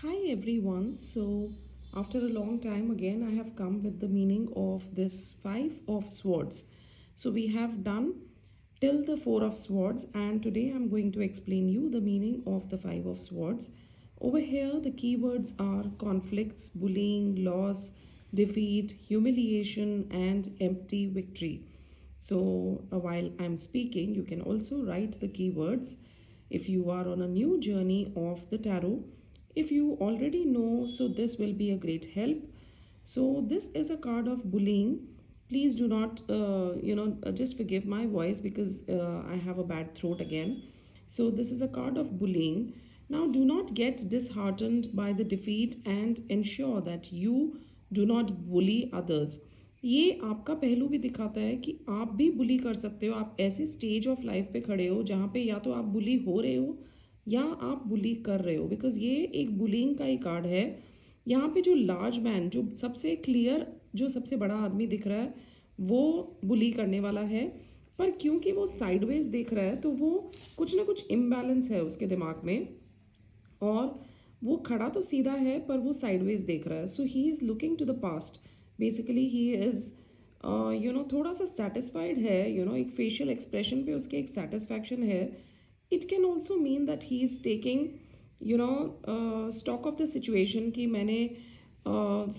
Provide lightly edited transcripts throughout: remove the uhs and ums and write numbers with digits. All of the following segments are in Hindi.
Hi everyone. So, after a long time again, I have come with the meaning of this Five of Swords. So, we have done till the Four of Swords, and today I'm going to explain you the meaning of the Five of Swords. Over here, the keywords are conflicts, bullying, loss, defeat, humiliation, and empty victory. So, while I'm speaking, you can also write the keywords if you are on a new journey of the tarot. If you already know, so this will be a great help. So this is a card of bullying. Please do not just forgive my voice because I have a bad throat again. So this is a card of bullying. Now do not get disheartened by the defeat and ensure that you do not bully others. ये आपका पहलू भी दिखाता है कि आप भी बुली कर सकते हो। आप ऐसे स्टेज ऑफ लाइफ पे खड़े हो जहाँ पे या तो आप बुली हो रहे हो या आप बुली कर रहे हो, बिकॉज ये एक बुलिंग का ही कार्ड है। यहाँ पे जो लार्ज मैन, जो सबसे क्लियर, जो सबसे बड़ा आदमी दिख रहा है, वो बुली करने वाला है। पर क्योंकि वो साइडवेज देख रहा है तो वो कुछ ना कुछ इम्बैलेंस है उसके दिमाग में, और वो खड़ा तो सीधा है पर वो साइडवेज देख रहा है। So he is looking to the past. Basically he is थोड़ा सा सेटिस्फाइड है। एक फेशियल एक्सप्रेशन पे उसके एक सेटिस्फैक्शन है। It can also mean that he is taking stock of the situation कि मैंने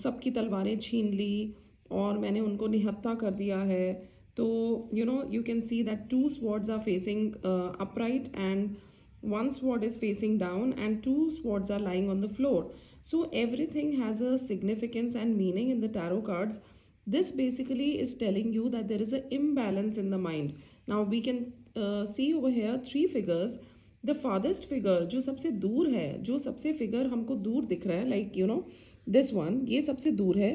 सबकी तलवारें छीन ली और मैंने उनको निहत्था कर दिया है। तो you can see that two swords are facing upright and one sword is facing down and two swords are lying on the floor. So everything has a significance and meaning in the tarot cards. This basically is telling you that there is an imbalance in the mind. Now we can see over here three figures. The farthest figure, जो सबसे दूर है, जो सबसे फिगर हमको दूर दिख रहा है, like this one, ये सबसे दूर है,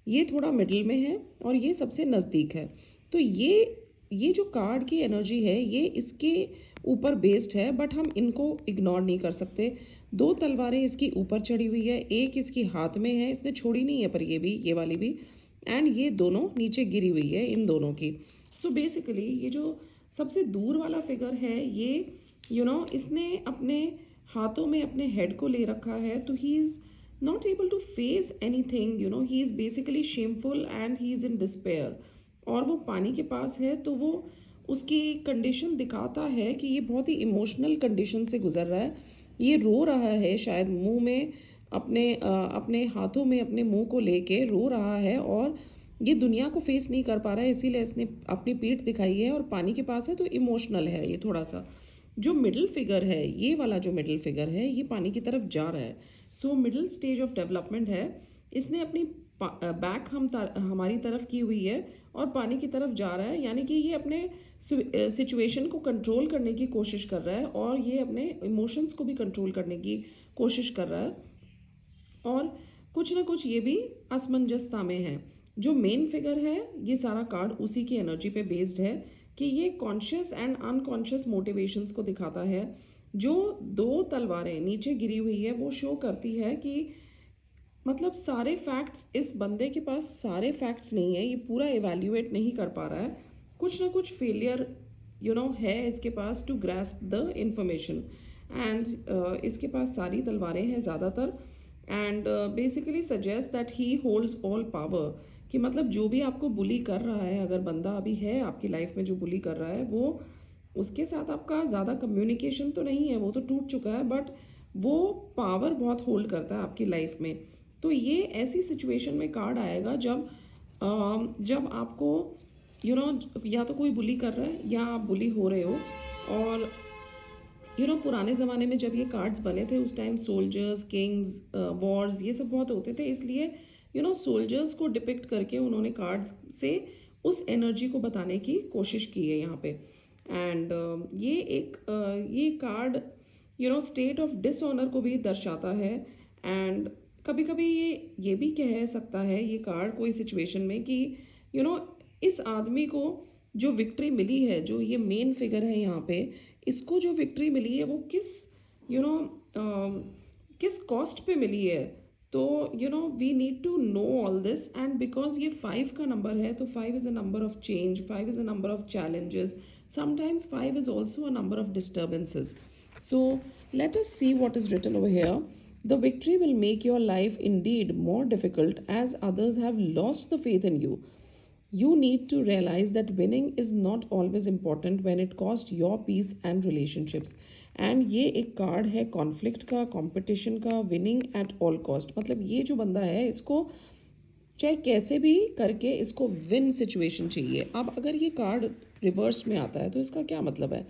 ये थोड़ा मिडिल में है और ये सबसे नज़दीक है। तो ये जो कार्ड की एनर्जी है ये इसके ऊपर बेस्ड है, बट हम इनको इग्नोर नहीं कर सकते। दो तलवारें इसकी ऊपर चढ़ी हुई है, एक इसकी हाथ में है, इसने छोड़ी नहीं है, पर ये वाली भी, एंड ये दोनों नीचे गिरी हुई है इन दोनों की। सो बेसिकली ये जो सबसे दूर वाला फिगर है ये इसने अपने हाथों में अपने हेड को ले रखा है। तो he is not able to face anything, he is basically shameful and he is in despair. और वो पानी के पास है तो वो उसकी कंडीशन दिखाता है कि ये बहुत ही इमोशनल कंडीशन से गुजर रहा है। ये रो रहा है, शायद मुंह में अपने हाथों में अपने मुंह को लेके रो रहा है, और ये दुनिया को फेस नहीं कर पा रहा है, इसीलिए इसने अपनी पीठ दिखाई है और पानी के पास है तो इमोशनल है ये थोड़ा सा। जो मिडिल फिगर है, ये वाला जो मिडिल फिगर है, ये पानी की तरफ जा रहा है। So middle stage of development है। इसने अपनी बैक हमारी तरफ की हुई है और पानी की तरफ जा रहा है, यानी कि ये अपने सिचुएशन को कंट्रोल करने की कोशिश कर रहा है और ये अपने इमोशंस को भी कंट्रोल करने की कोशिश कर रहा है, और कुछ ना कुछ ये भी असमंजसता में है। जो मेन फिगर है, ये सारा कार्ड उसी की एनर्जी पे बेस्ड है कि ये कॉन्शियस एंड अनकॉन्शियस मोटिवेशंस को दिखाता है। जो दो तलवारें नीचे गिरी हुई है वो शो करती है कि मतलब सारे फैक्ट्स, इस बंदे के पास सारे फैक्ट्स नहीं है, ये पूरा इवेल्युएट नहीं कर पा रहा है, कुछ ना कुछ फेलियर है इसके पास to grasp the information. And इसके पास सारी तलवारें हैं ज़्यादातर, and basically suggest that he holds all power. कि मतलब जो भी आपको बुली कर रहा है, अगर बंदा अभी है आपकी लाइफ में जो बुली कर रहा है, वो उसके साथ आपका ज़्यादा कम्युनिकेशन तो नहीं है, वो तो टूट चुका है, बट वो पावर बहुत होल्ड करता है आपकी लाइफ में। तो ये ऐसी सिचुएशन में कार्ड आएगा जब आपको या तो कोई बुली कर रहा है या आप बुली हो रहे हो। और पुराने ज़माने में जब ये कार्ड्स बने थे उस टाइम सोल्जर्स, किंग्स, वॉर्स, ये सब बहुत होते थे, इसलिए सोल्जर्स को डिपिक्ट करके उन्होंने कार्ड्स से उस एनर्जी को बताने की कोशिश की है यहाँ पे। एंड ये कार्ड स्टेट ऑफ डिसऑनर को भी दर्शाता है। एंड कभी कभी ये भी कह सकता है ये कार्ड कोई सिचुएशन में कि इस आदमी को जो विक्ट्री मिली है, जो ये मेन फिगर है यहाँ पे, इसको जो विक्ट्री मिली है वो किस कॉस्ट पे मिली है। तो we need to know all this, and because ये 5 का नंबर है तो 5 is a number of change, 5 is a number of challenges, sometimes 5 is also a number of disturbances. So let us see what is written over here. The victory will make your life indeed more difficult as others have lost the faith in you. You need to realize that winning is not always important when it costs your peace and relationships. And ये एक कार्ड है कॉन्फ्लिक्ट का, कंपटीशन का, विनिंग एट ऑल कॉस्ट. मतलब ये जो बंदा है इसको चाहे कैसे भी करके इसको विन सिचुएशन चाहिए. अब अगर ये कार्ड रिवर्स में आता है तो इसका क्या मतलब है?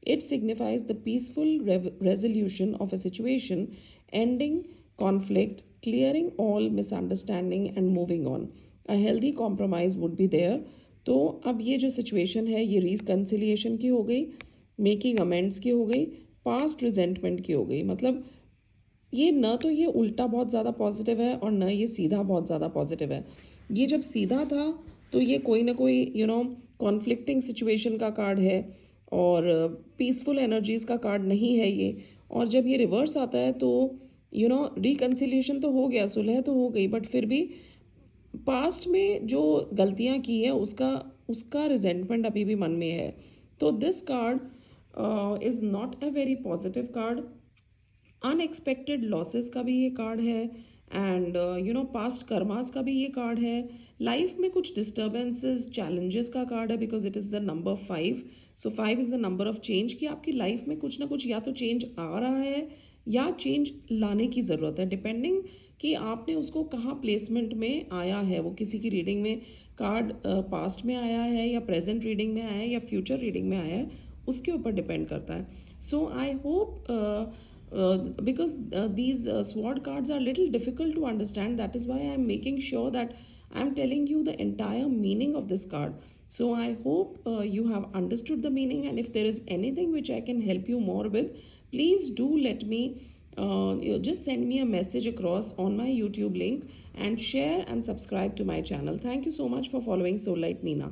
It signifies the peaceful resolution of a situation, ending conflict, clearing all misunderstanding and moving on. A healthy compromise would be there. तो अब ये जो सिचुएशन है ये रिकन्सिलिएशन की हो गई, मेकिंग अमेंड्स की हो गई, पास्ट रिजेंटमेंट की हो गई. मतलब ये न तो ये उल्टा बहुत ज़्यादा पॉजिटिव है और न ये सीधा बहुत ज़्यादा पॉजिटिव है. ये जब सीधा था तो ये कोई ना कोई कॉन्फ्लिक्टिंग सिचुएशन का कार्ड है और पीसफुल एनर्जीज का कार्ड नहीं है ये. और जब ये रिवर्स आता है तो रिकन्सिलिएशन तो हो गया, सुलह तो हो गई, बट फिर भी पास्ट में जो गलतियां की है उसका रिजेंटमेंट अभी भी मन में है. तो this card is not a very positive card. Unexpected losses का भी ये कार्ड है एंड पास्ट कर्मास का भी ये कार्ड है. लाइफ में कुछ डिस्टर्बेंसेस, चैलेंजेस का कार्ड है because it is the number 5. So 5 is the number of change. कि आपकी लाइफ में कुछ ना कुछ या तो चेंज आ रहा है या चेंज लाने की ज़रूरत है, डिपेंडिंग कि आपने उसको कहाँ प्लेसमेंट में आया है. वो किसी की रीडिंग में कार्ड पास्ट में आया है या प्रेजेंट रीडिंग में आया है या फ्यूचर रीडिंग में आया है, उसके ऊपर डिपेंड करता है. So I hope because these sword cards are little difficult to understand, that is why I am making sure that I am telling you the entire meaning of this card. So I hope you have understood the meaning, and if there is anything which I can help you more with, please do let me just send me a message across on my YouTube link and share and subscribe to my channel. Thank you so much for following Soullight Nina.